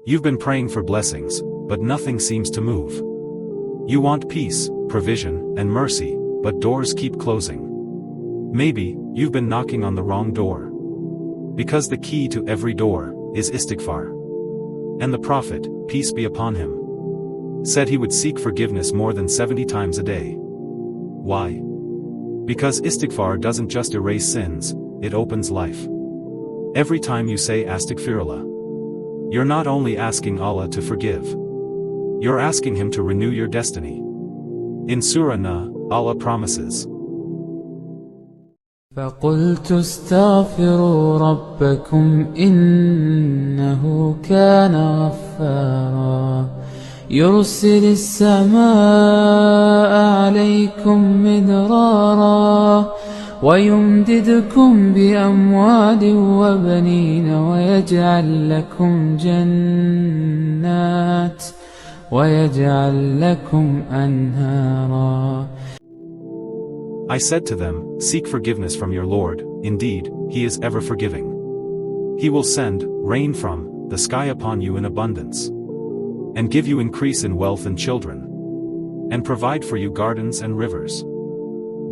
You've been praying for blessings, but nothing seems to move. You want peace, provision, and mercy, but doors keep closing. Maybe, you've been knocking on the wrong door. Because the key to every door is Istighfar. And the Prophet, peace be upon him, said he would seek forgiveness more than 70 times a day. Why? Because Istighfar doesn't just erase sins, it opens life. Every time you say Astaghfirullah, you're not only asking Allah to forgive, you're asking Him to renew your destiny. In Surah Naat, Allah promises, فَقُلْتُ اسْتَغْفِرُوا رَبَّكُمْ إِنَّهُ كَانَ غَفَّارًا يُرْسِلِ السَّمَاءَ عَلَيْكُمْ مِدْرَارًا وَيُمْدِدْكُمْ بِأَمْوَالٍ وَبَنِينَ وَيَجْعَلْ لَكُمْ جَنَّاتٍ وَيَجْعَلْ لَكُمْ أَنْهَارًا. I said to them, seek forgiveness from your Lord, indeed, He is ever forgiving. He will send rain from the sky upon you in abundance, and give you increase in wealth and children, and provide for you gardens and rivers.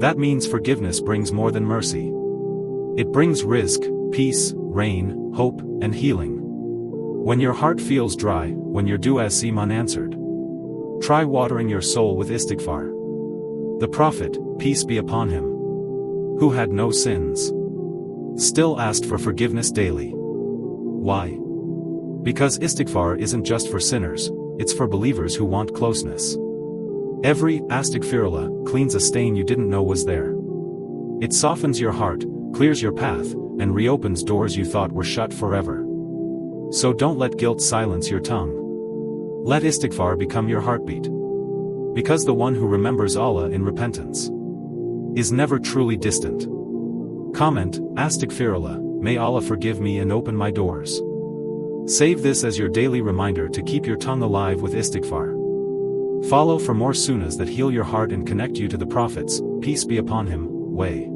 That means forgiveness brings more than mercy. It brings rizq, peace, rain, hope, and healing. When your heart feels dry, when your du'as seem unanswered, try watering your soul with Istighfar. The Prophet, peace be upon him, who had no sins, still asked for forgiveness daily. Why? Because Istighfar isn't just for sinners, it's for believers who want closeness. Every Astaghfirullah cleans a stain you didn't know was there. It softens your heart, clears your path, and reopens doors you thought were shut forever. So don't let guilt silence your tongue. Let Istighfar become your heartbeat. Because the one who remembers Allah in repentance is never truly distant. Comment, Astaghfirullah, may Allah forgive me and open my doors. Save this as your daily reminder to keep your tongue alive with Istighfar. Follow for more sunnahs that heal your heart and connect you to the Prophet's, peace be upon him, way.